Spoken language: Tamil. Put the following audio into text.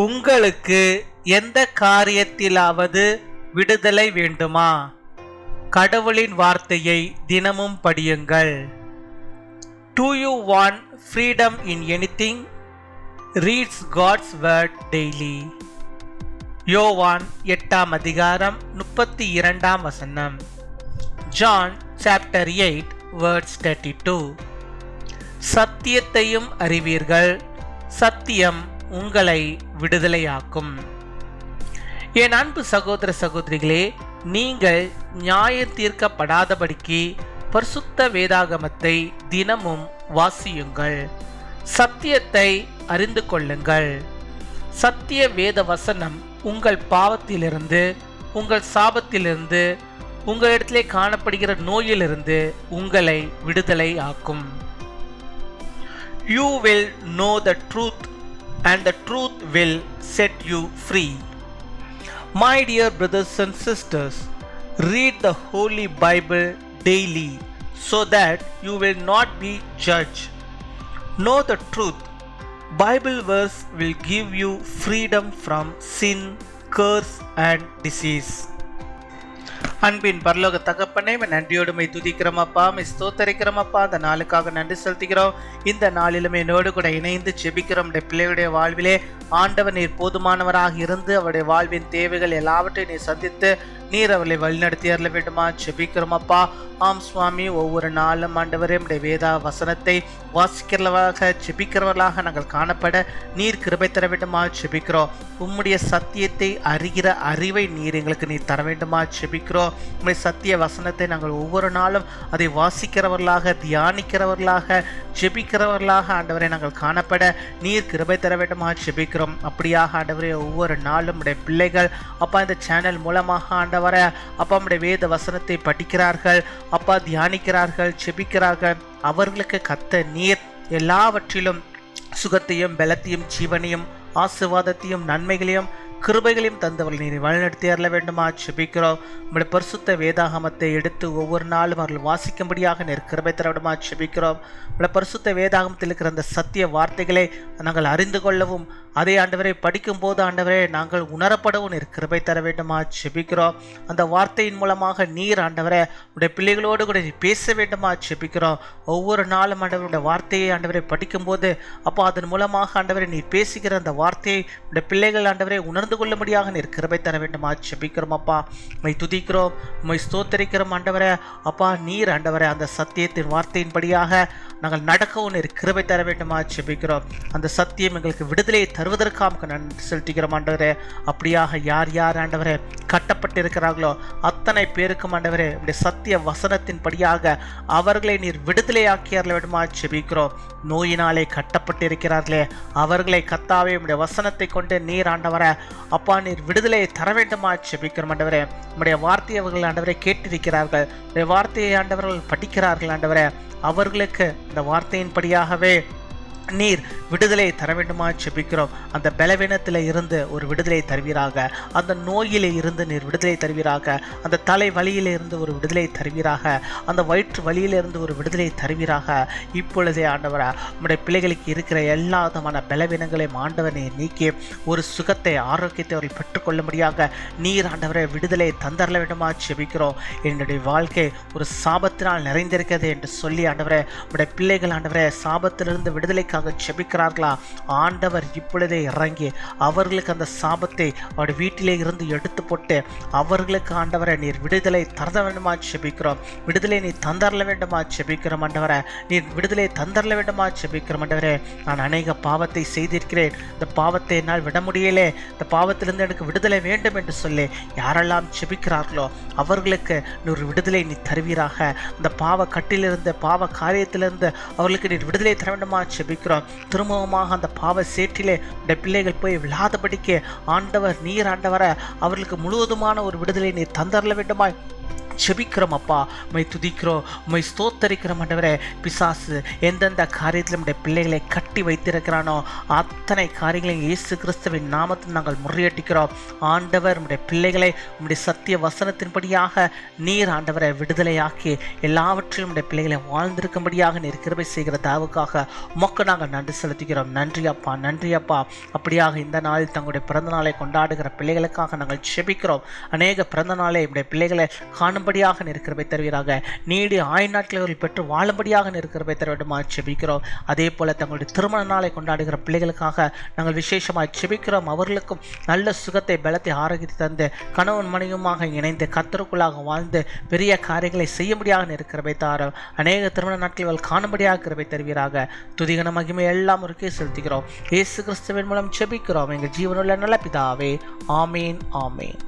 உங்களுக்கு எந்த காரியத்திலாவது விடுதலை வேண்டுமா? கடவுளின் வார்த்தையை தினமும் படியுங்கள். Do you want freedom in anything? Reads God's word daily. யோவான் 8 அதிகாரம் 32 John chapter 8 verse 32. சத்தியத்தையும் அறிவீர்கள், சத்தியம் உங்களை விடுதலையாக்கும். என் அன்பு சகோதர சகோதரிகளே, நீங்கள் நியாயம் தீர்க்கப்படாதபடிக்கு பரிசுத்த வேதாகமத்தை தினமும் வாசியுங்கள். சத்தியத்தை அறிந்து கொள்ளுங்கள். சத்திய வேத வசனம் உங்கள் பாவத்திலிருந்து, உங்கள் சாபத்திலிருந்து, உங்களிடத்திலே காணப்படுகிற நோயிலிருந்து உங்களை விடுதலை ஆக்கும். You will know the truth and the truth will set you free. My dear brothers and sisters, read the Holy Bible daily so that you will not be judged. Know the truth. Bible verse will give you freedom from sin, curse and disease. அன்பின் பரலோக தகப்பனே, நன்றியோடுமை துதிக்கிறோம் அப்பா, ஸ்தோத்தரிக்கிறோம் அப்பா. அந்த நாளுக்காக நன்றி செலுத்துகிறோம். இந்த நாளிலுமே என்னோடு கூட இணைந்து ஜெபிக்கிறோம். பிள்ளைகளுடைய வாழ்விலே ஆண்டவர் நீர் போதுமானவராக இருந்து அவருடைய வாழ்வின் தேவைகள் எல்லாவற்றையும் நீர் சந்தித்து நீர் அவர்களை வழிநடத்தி அருள வேண்டுமா ஜெபிக்கிறோம் அப்பா. ஆம் சுவாமி, ஒவ்வொரு நாளும் ஆண்டவரே உடைய வேதா வசனத்தை வாசிக்கிறவர்களாக ஜெபிக்கிறவர்களாக நாங்கள் காணப்பட நீர் கிருபை தர வேண்டுமா ஜெபிக்கிறோம். உம்முடைய சத்தியத்தை அறிகிற அறிவை நீர் எங்களுக்கு நீர் தர வேண்டுமா ஜெபிக்கிறோம். உம்முடைய சத்திய வசனத்தை நாங்கள் ஒவ்வொரு நாளும் அதை வாசிக்கிறவர்களாக, தியானிக்கிறவர்களாக, ஜெபிக்கிறவர்களாக ஆண்டவரை நாங்கள் காணப்பட நீர் கிருபை தர வேண்டுமா ஜெபிக்கிறோம். அப்படியாக ஆண்டவரே ஒவ்வொரு நாளும் உடைய பிள்ளைகள் அப்பா இந்த சேனல் மூலமாக ஆண்டவரை அப்பா உடைய வேத வசனத்தை படிக்கிறார்கள் அப்பா, தியானிக்கிறார்கள், ஜெபிக்கிறார்கள். அவர்களுக்கு கத்த நீர் எல்லாவற்றிலும் சுகத்தையும் பலத்தையும் ஜீவனையும் ஆசீர்வாதத்தையும் நன்மைகளையும் கிருபைகளையும் தந்தவர்கள் நீரை வழிநடத்தி அருள வேண்டுமா ஜெபிக்கிறோம். உங்களுடைய பரிசுத்த வேதாகமத்தை எடுத்து ஒவ்வொரு நாளும் அவர்கள் வாசிக்கும்படியாக நீர் கிருபை தர வேண்டுமா ஜெபிக்கிறோம். உங்களுடைய பரிசுத்த வேதாகமத்தில் இருக்கிற அந்த சத்திய வார்த்தைகளை நாங்கள் அறிந்து கொள்ளவும், அதை ஆண்டவரை படிக்கும் போது ஆண்டவரே நாங்கள் உணரப்படவும் நீர் கிருபை தர வேண்டுமா ஜெபிக்கிறோம். அந்த வார்த்தையின் மூலமாக நீர் ஆண்டவரை உடைய பிள்ளைகளோடு கூட நீர் பேச வேண்டுமா ஜெபிக்கிறோம். ஒவ்வொரு நாளும் ஆண்டவருடைய வார்த்தையை ஆண்டவரை படிக்கும்போது அப்போ அதன் மூலமாக ஆண்டவரை நீர் பேசுகிற அந்த வார்த்தையை உடைய பிள்ளைகள் ஆண்டவரை உணர்ந்து கொள்ளும்படியாக நீர் கிருபை தர வேண்டுமா ஜெபிக்கிறோம் அப்பா. உம்மை துதிக்கிறோம், உம்மை ஸ்தோத்தரிக்கிறோம் ஆண்டவரே அப்பா. நீர் ஆண்டவரே அந்த சத்தியத்தின் வார்த்தையின்படியாக நாங்கள் நடக்கவும் நீர் கிருபை தர வேண்டுமா ஜெபிக்கிறோம். அந்த சத்தியம் எங்களுக்கு விடுதலையை தருவதற்காக நன்றி செலுத்துகிறோம் ஆண்டவரே. அப்படியாக யார் யார் ஆண்டவரே கட்டப்பட்டு இருக்கிறார்களோ அத்தனை பேருக்கும் ஆண்டவரே உடைய சத்திய வசனத்தின் படியாக அவர்களை நீர் விடுதலையாக்கி அருள வேண்டுமா ஜெபிக்கிறோம். நோயினாலே கட்டப்பட்டு இருக்கிறார்களே அவர்களை கத்தாவே உடைய வசனத்தை கொண்டு நீர் ஆண்டவரை அப்பா நீர் விடுதலையை தர வேண்டுமா ஜெபிக்கிறோம் ஆண்டவரே. உடைய வார்த்தையை அவர்கள் ஆண்டவரை கேட்டிருக்கிறார்கள், உடைய வார்த்தையை ஆண்டவர்கள் படிக்கிறார்கள் ஆண்டவரே. அவர்களுக்கு இந்த வார்த்தையின்படியாகவே நீர் விடுதலை தர வேண்டுமா ஜெபிக்கிறோம். அந்த பலவீனத்தில் இருந்து ஒரு விடுதலை தருவீராக, அந்த நோயிலே இருந்து நீர் விடுதலை தருவீராக, அந்த தலை வலியில இருந்து ஒரு விடுதலை தருவீராக, அந்த வயிற்று வலியில இருந்து ஒரு விடுதலை தருவீராக. இப்பொழுதே ஆண்டவரா நம்முடைய பிள்ளைகளுக்கு இருக்கிற எல்லா விதமான பலவீனங்களையும் ஆண்டவனை நீக்கி ஒரு சுகத்தை, ஆரோக்கியத்தை அவர்கள் பெற்றுக்கொள்ளும்படியாக நீர் ஆண்டவரை விடுதலை தந்தரல வேண்டுமா ஜெபிக்கிறோம். என்னுடைய வாழ்க்கை ஒரு சாபத்தினால் நிறைந்திருக்கிறது என்று சொல்லி ஆண்டவரே உடைய பிள்ளைகள் ஆண்டவரே சாபத்திலிருந்து விடுதலை ஜெபிக்கிறார்களா? ஆண்டவர் இப்பொழுதே இறங்கி அவர்களுக்கு அந்த சாபத்தை அவருடைய வீட்டிலே இருந்து எடுத்து போட்டு அவர்களுக்கு ஆண்டவரை நீர் விடுதலை தர வேண்டுமா ஜெபிக்கிறோம். விடுதலை நீ தந்தரல வேண்டுமா ஜெபிக்கிறோம் ஆண்டவரை. நீர் விடுதலை தந்தரல வேண்டுமா ஜெபிக்கிறோம் ஆண்டவரே. நான் அநேக பாவத்தை செய்திருக்கிறேன், இந்த பாவத்தை என்னால் விட முடியலே, இந்த பாவத்திலிருந்து எனக்கு விடுதலை வேண்டும் என்று சொல்லி யாரெல்லாம் ஜெபிக்கிறார்களோ அவர்களுக்கு நீர் விடுதலை நீ தருவீராக. இந்த பாவ கட்டிலிருந்து, பாவ காரியத்திலிருந்து அவர்களுக்கு நீர் விடுதலை தர வேண்டுமா ஜெபிக்கிறோம். திரும்பவுமாக அந்த பாவ சேற்றிலே இந்த பிள்ளைகள் போய் விழாதபடிக்கு ஆண்டவர் நீர் ஆண்டவரை அவர்களுக்கு முழுவதுமான ஒரு விடுதலை நீர் தந்தரல வேண்டுமாய் ஜெபிக்கிறோம் அப்பா. உம்மை துதிக்கிறோம், உம்மை ஸ்தோத்தரிக்கிறோம் ஆண்டவரே. பிசாசு எந்தெந்த காரியத்தில் நம்முடைய பிள்ளைகளை கட்டி வைத்திருக்கிறானோ அத்தனை காரியங்களையும் இயேசு கிறிஸ்துவின் நாமத்தில் நாங்கள் முறியடிக்கிறோம். ஆண்டவர் உம்முடைய பிள்ளைகளை உம்முடைய சத்திய வசனத்தின்படியாக நீர் ஆண்டவரை விடுதலையாக்கி எல்லாவற்றிலும் உம்முடைய பிள்ளைகளை வாழ்ந்திருக்கும்படியாக நீர் கிருபை செய்கிற தாவுக்காக உமக்கு நாங்கள் நன்றி செலுத்துகிறோம். நன்றி அப்பா, நன்றி அப்பா. அப்படியாக இந்த நாளில் தங்களுடைய பிறந்த நாளை கொண்டாடுகிற பிள்ளைகளுக்காக நாங்கள் ஜெபிக்கிறோம். அநேக பிறந்த நாளை உம்முடைய பிள்ளைகளை காணும்படியாக நீர் கிருபை தருவீராக. நீடி ஆயுநாட்களை பெற்று வாழும்படியாக நீர் கிருபை தர வேண்டுமா ஜெபிக்கிறோம். அதே போல தங்களுடைய திருமண நாளை கொண்டாடுகிற பிள்ளைகளுக்காக நாங்கள் விசேஷமாக ஜெபிக்கிறோம். அவர்களுக்கும் நல்ல சுகத்தை, பலத்தை, ஆரோக்கியத்தை தந்து கணவன் மனைவியுமாக இணைந்து கர்த்தருக்குள்ளாக வாழ்ந்து பெரிய காரியங்களை செய்யும்படியாக நீர் கிருபை தாரும். அநேக திருமண நாட்கள் காணும்படியாக கிருபை தருவீராக. துதிகன மகிமை எல்லாம் ஒருக்கே செலுத்துகிறோம். இயேசு கிறிஸ்துவின் மூலம் ஜெபிக்கிறோம் எங்கள் ஜீவனுள்ள நல்ல பிதாவே. ஆமீன், ஆமீன்.